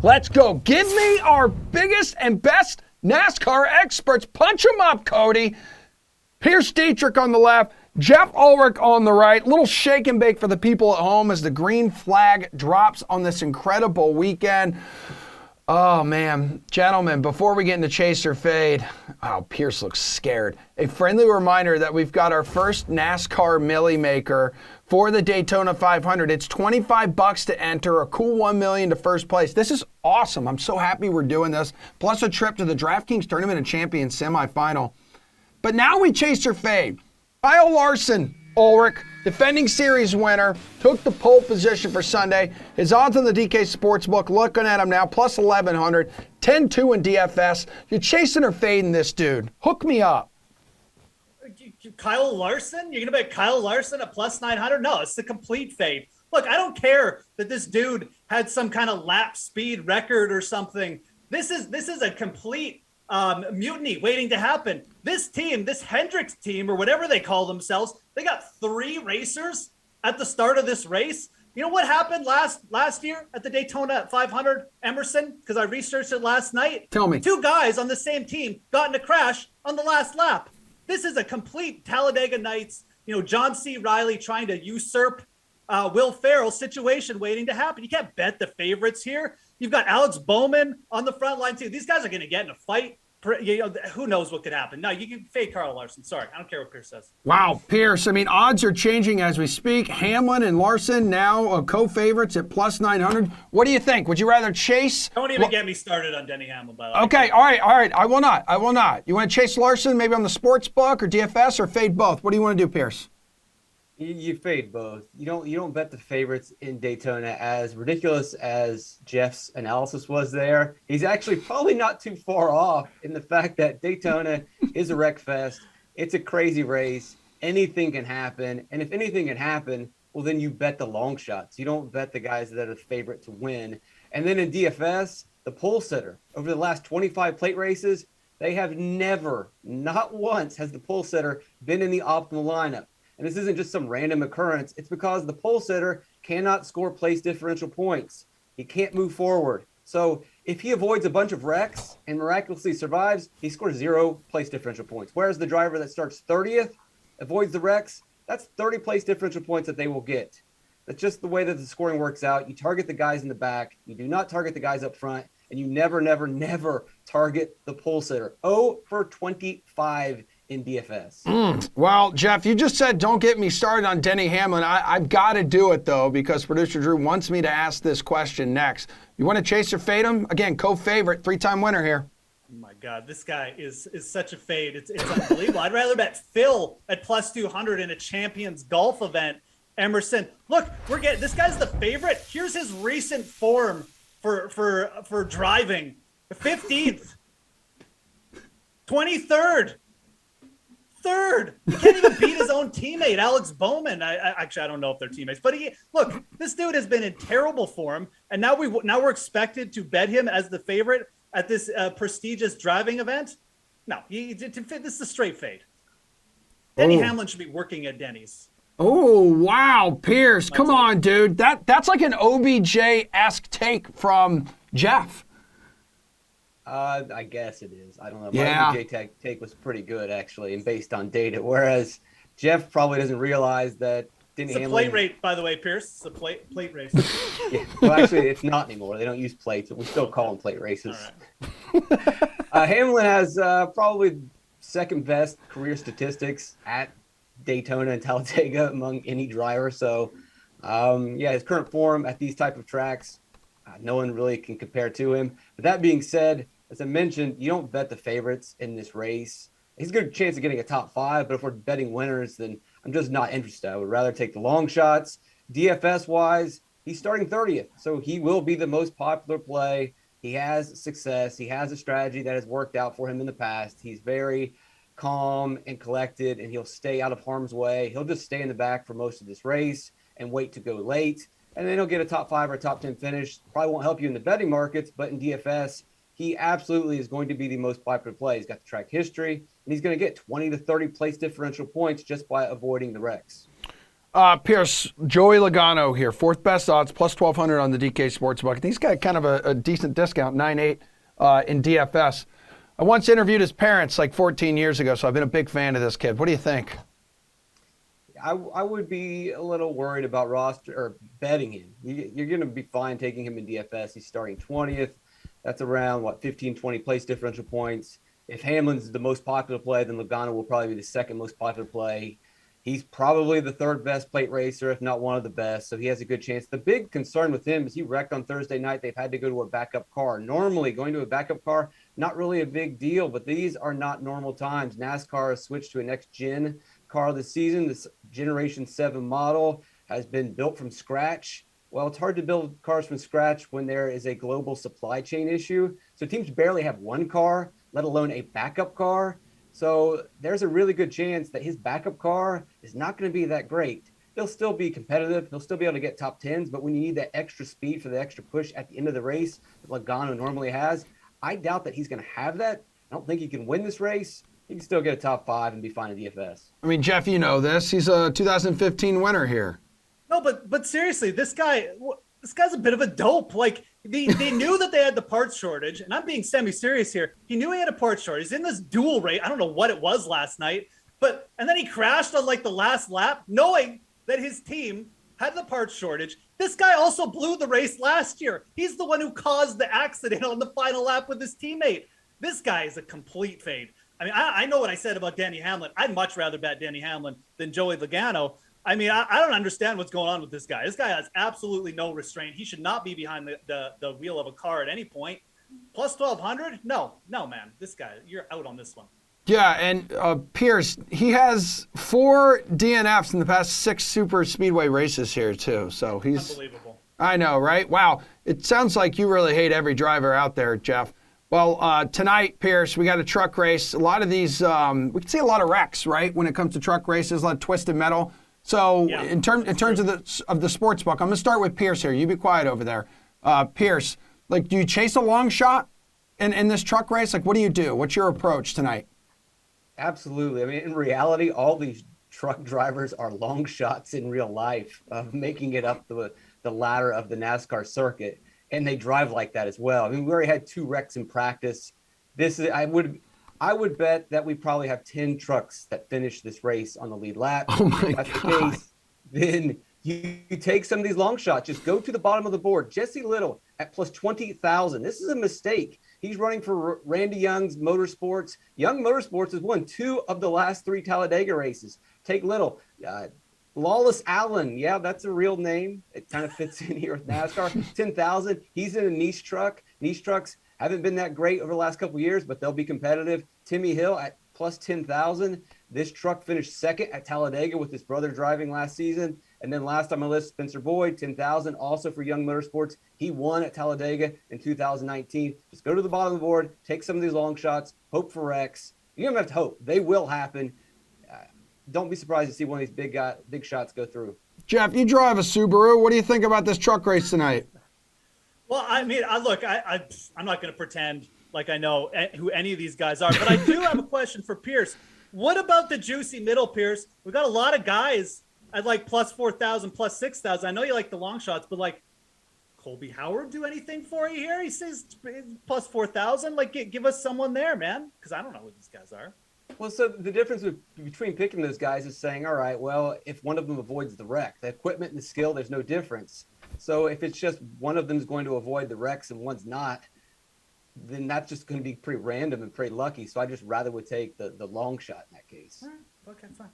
Let's go. Give me our biggest and best NASCAR experts. Punch them up, Cody. Pearce Dietrich on the left, Geoff Ulrich on the right. Little shake and bake for the people at home as the green flag drops on this incredible weekend. Oh, man. Gentlemen, before we get into Chase or Fade, Pearce looks scared. A friendly reminder that we've got our first NASCAR Millie Maker for the Daytona 500. It's $25 to enter, a cool $1 million to first place. This is awesome. I'm so happy we're doing this. Plus a trip to the DraftKings Tournament of Champions semifinal. But now we Chase or Fade. Kyle Larson, Ulrich, defending series winner, took the pole position for Sunday. His odds on the DK Sportsbook, looking at him now, plus 1,100, 10-2 in DFS. You're chasing or fading this dude. Hook me up. Kyle Larson? You're going to bet Kyle Larson at plus 900? No, it's the complete fade. Look, I don't care that this dude had some kind of lap speed record or something. This is a complete mutiny waiting to happen. This team, this Hendricks team, or whatever they call themselves, they got 3 racers at the start of this race. You know what happened last year at the Daytona 500, Emerson? Because I researched it last night. Tell me. 2 guys on the same team got in a crash on the last lap. This is a complete Talladega Nights, John C. Reilly trying to usurp Will Ferrell situation waiting to happen. You can't bet the favorites here. You've got Alex Bowman on the front line too. These guys are going to get in a fight. Who knows what could happen? No, you can fade Kyle Larson. Sorry, I don't care what Pearce says. Wow, Pearce. I mean, odds are changing as we speak. Hamlin and Larson now co-favorites at plus 900. What do you think? Would you rather chase? Don't even get me started on Denny Hamlin, by the way. Okay, all right. I will not. You want to chase Larson maybe on the Sportsbook or DFS or fade both? What do you want to do, Pearce? You fade both. You don't bet the favorites in Daytona. As ridiculous as Geoff's analysis was there, he's actually probably not too far off in the fact that Daytona is a wreck fest. It's a crazy race. Anything can happen. And if anything can happen, well, then you bet the long shots. You don't bet the guys that are the favorite to win. And then in DFS, the pole sitter, over the last 25 plate races, they have never, not once, has the pole sitter been in the optimal lineup. And this isn't just some random occurrence. It's because the pole sitter cannot score place differential points. He can't move forward. So if he avoids a bunch of wrecks and miraculously survives, he scores 0 place differential points. Whereas the driver that starts 30th, avoids the wrecks, that's 30 place differential points that they will get. That's just the way that the scoring works out. You target the guys in the back. You do not target the guys up front. And you never, never, never target the pole sitter. 0 for 25 in DFS. Well, Geoff, you just said don't get me started on Denny Hamlin. I've got to do it, though, because producer Drew wants me to ask this question next. You want to chase or fade him? Again, co-favorite, 3-time winner here. Oh, my God. This guy is such a fade. It's unbelievable. I'd rather bet Phil at plus 200 in a Champions Golf event. Emerson, look, this guy's the favorite. Here's his recent form for driving. 15th, 23rd, 3rd. He can't even beat his own teammate, Alex Bowman. I don't know if they're teammates, but look, this dude has been in terrible form, and now we're expected to bet him as the favorite at this prestigious driving event. No, this is a straight fade. Denny Hamlin should be working at Denny's. Oh, wow, Pearce. Come on, dude. That's like an OBJ-esque take from Geoff. I guess it is. I don't know. Yeah. My OBJ take was pretty good, actually, and based on data, whereas Geoff probably doesn't realize that Denny Hamlin... It's a plate rate, by the way, Pearce. It's a plate race. Yeah. Well, actually, it's not anymore. They don't use plates, but we still call them plate races. All right. Hamlin has probably second best career statistics at Daytona and Talladega among any driver. So, his current form at these type of tracks, no one really can compare to him. But that being said, as I mentioned, you don't bet the favorites in this race. He's a good chance of getting a top 5, but if we're betting winners, then I'm just not interested. I would rather take the long shots. DFS-wise, he's starting 30th, so he will be the most popular play. He has success. He has a strategy that has worked out for him in the past. He's very calm and collected, and he'll stay out of harm's way. He'll just stay in the back for most of this race and wait to go late, and then he'll get a top 5 or a top 10 finish. Probably won't help you in the betting markets, but in DFS, he absolutely is going to be the most popular play. He's got the track history, and he's going to get 20 to 30 place differential points just by avoiding the wrecks. Pearce, Joey Logano here, fourth best odds, plus 1,200 on the DK Sportsbook. He's got kind of a decent discount, 9.8 in DFS. I once interviewed his parents like 14 years ago, so I've been a big fan of this kid. What do you think? I would be a little worried about roster or betting him. You're going to be fine taking him in DFS. He's starting 20th. That's around, 15, 20 place differential points. If Hamlin's the most popular play, then Logano will probably be the second most popular play. He's probably the third best plate racer, if not one of the best, so he has a good chance. The big concern with him is he wrecked on Thursday night. They've had to go to a backup car. Normally, going to a backup car, not really a big deal, but these are not normal times. NASCAR has switched to a next-gen car this season. This Generation 7 model has been built from scratch. Well, it's hard to build cars from scratch when there is a global supply chain issue. So teams barely have one car, let alone a backup car. So there's a really good chance that his backup car is not going to be that great. He'll still be competitive. He'll still be able to get top 10s, but when you need that extra speed for the extra push at the end of the race that Logano normally has, I doubt that he's going to have that. I don't think he can win this race. He can still get a top 5 and be fine in DFS. I mean, Geoff, you know this. He's a 2015 winner here. No, but seriously, this guy's a bit of a dope. Like they knew that they had the parts shortage, and I'm being semi-serious here. He knew he had a parts shortage. He's in this dual race. I don't know what it was last night, and then he crashed on like the last lap, knowing that his team had the parts shortage. This guy also blew the race last year. He's the one who caused the accident on the final lap with his teammate. This guy is a complete fade. I mean, I know what I said about Denny Hamlin. I'd much rather bet Denny Hamlin than Joey Logano. I mean, I don't understand what's going on with this guy. This guy has absolutely no restraint. He should not be behind the wheel of a car at any point. Plus 1,200? No, man. This guy, you're out on this one. Yeah, and Pearce, he has 4 DNFs in the past 6 super speedway races here, too. So he's unbelievable. I know, right? Wow. It sounds like you really hate every driver out there, Geoff. Well, tonight, Pearce, we got a truck race. A lot of these, we can see a lot of wrecks, right? When it comes to truck races, a lot of twisted metal. So yeah, in terms of the sports book, I'm going to start with Pearce here. You be quiet over there. Pearce, like, do you chase a long shot in this truck race? Like, what do you do? What's your approach tonight? Absolutely. I mean, in reality, all these truck drivers are long shots in real life of making it up the ladder of the NASCAR circuit. And they drive like that as well. I mean, we already had 2 wrecks in practice. I would bet that we probably have 10 trucks that finish this race on the lead lap. Oh my If that's God. the case, then you take some of these long shots. Just go to the bottom of the board. Jesse Little at plus 20,000. This is a mistake. He's running for Randy Young's Motorsports. Young Motorsports has won 2 of the last 3 Talladega races. Take Little. Lawless Allen. Yeah, that's a real name. It kind of fits in here with NASCAR. 10,000. He's in a niche truck. Niche trucks haven't been that great over the last couple of years, but they'll be competitive. Timmy Hill at plus 10,000. This truck finished second at Talladega with his brother driving last season. And then last on my list, Spencer Boyd, 10,000, also for Young Motorsports. He won at Talladega in 2019. Just go to the bottom of the board, take some of these long shots, hope for wrecks. You don't have to hope. They will happen. Don't be surprised to see one of these big shots go through. Geoff, you drive a Subaru. What do you think about this truck race tonight? Well, I mean, I'm not going to pretend like I know who any of these guys are, but I do have a question for Pearce. What about the juicy middle, Pearce? We've got a lot of guys at like plus 4,000, plus 6,000. I know you like the long shots, but like Colby Howard do anything for you here? He says plus 4,000. Like, give us someone there, man, because I don't know who these guys are. Well, so the difference between picking those guys is saying, all right, well, if one of them avoids the wreck, the equipment and the skill, there's no difference. So if it's just one of them is going to avoid the wrecks and one's not, then that's just going to be pretty random and pretty lucky. So I just rather would take the long shot in that case. All right. Okay, fine.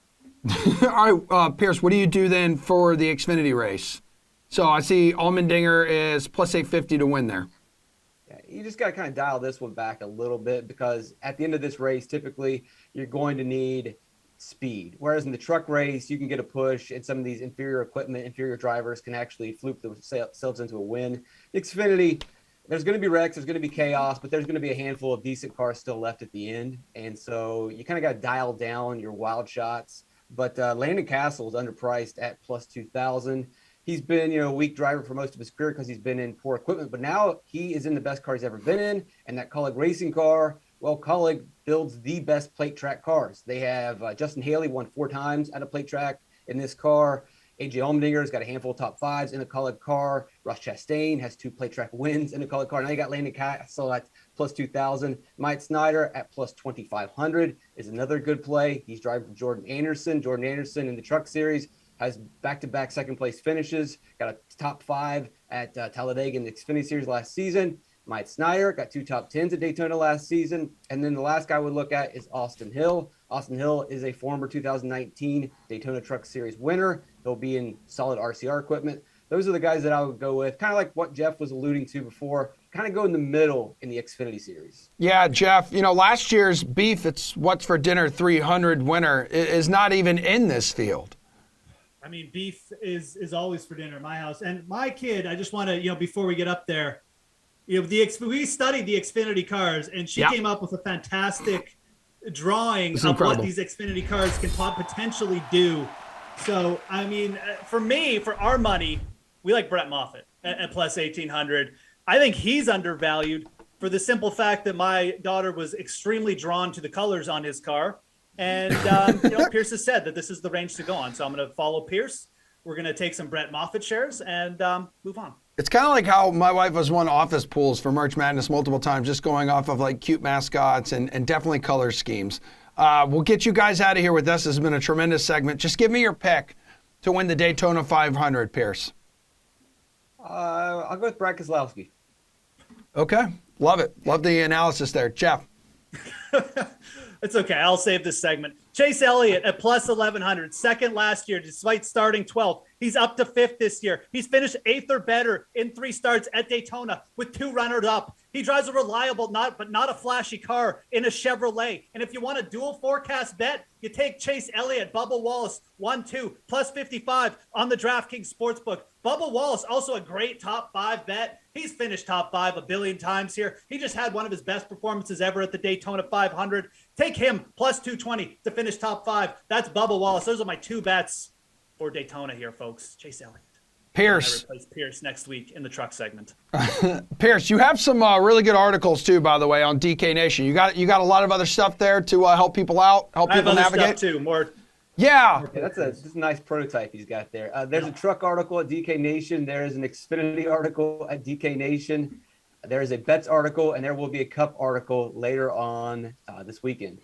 All right, Pearce, what do you do then for the Xfinity race? So I see Allmendinger is plus 850 to win there. Yeah, you just got to kind of dial this one back a little bit because at the end of this race, typically you're going to need speed. Whereas in the truck race, you can get a push and some of these inferior equipment, inferior drivers can actually fluke themselves into a win. Xfinity, there's going to be wrecks, there's going to be chaos, but there's going to be a handful of decent cars still left at the end. And so you kind of got to dial down your wild shots. But Landon Castle is underpriced at plus 2,000. He's been, a weak driver for most of his career because he's been in poor equipment, but now he is in the best car he's ever been in. And that Colleague racing car, well, Colleague builds the best plate track cars. They have Justin Haley won 4 times at a plate track in this car. AJ Allmendinger's got a handful of top fives in a colored car. Ross Chastain has 2 plate track wins in a colored car. Now you got Landon Castle at plus 2,000. Mike Snyder at plus 2,500 is another good play. He's driving for Jordan Anderson. Jordan Anderson in the Truck Series has back-to-back second-place finishes. Got a top 5 at Talladega in the Xfinity Series last season. Mike Snyder got 2 top 10s at Daytona last season. And then the last guy we'll look at is Austin Hill. Austin Hill is a former 2019 Daytona Truck Series winner. He'll be in solid RCR equipment. Those are the guys that I would go with, kind of like what Geoff was alluding to before, kind of go in the middle in the Xfinity Series. Yeah, Geoff, last year's Beef, it's What's for Dinner 300 winner is not even in this field. I mean, beef is always for dinner in my house. And my kid, I just want to, before we get up there, we studied the Xfinity cars, and she came up with a fantastic drawing of what these Xfinity cars can potentially do. So, I mean, for our money, we like Brett Moffitt at plus 1,800. I think he's undervalued for the simple fact that my daughter was extremely drawn to the colors on his car. And, Pearce has said that this is the range to go on. So I'm going to follow Pearce. We're going to take some Brett Moffitt shares and move on. It's kind of like how my wife has won office pools for March Madness multiple times, just going off of like cute mascots and definitely color schemes. We'll get you guys out of here with this. This has been a tremendous segment. Just give me your pick to win the Daytona 500, Pearce. I'll go with Brad Keselowski. Okay. Love it. Love the analysis there. Geoff. It's okay. I'll save this segment. Chase Elliott at plus 1,100, second last year, despite starting 12th. He's up to 5th this year. He's finished 8th or better in 3 starts at Daytona with 2 runners up. He drives a reliable, but not a flashy car in a Chevrolet. And if you want a dual forecast bet, you take Chase Elliott, Bubba Wallace, 1-2, plus 55 on the DraftKings Sportsbook. Bubba Wallace, also a great top 5 bet. He's finished top 5 a billion times here. He just had one of his best performances ever at the Daytona 500. Take him, plus 220 to finish top 5. That's Bubba Wallace. Those are my 2 bets for Daytona here, folks. Chase Elliott. Pearce. I replace Pearce next week in the truck segment. Pearce, you have some really good articles too, by the way, on DK Nation. You got a lot of other stuff there to help people out, help people navigate. Stuff too. More. Yeah. That's a nice prototype he's got there. There's a truck article at DK Nation. There is an Xfinity article at DK Nation. There is a bets article, and there will be a Cup article later on this weekend.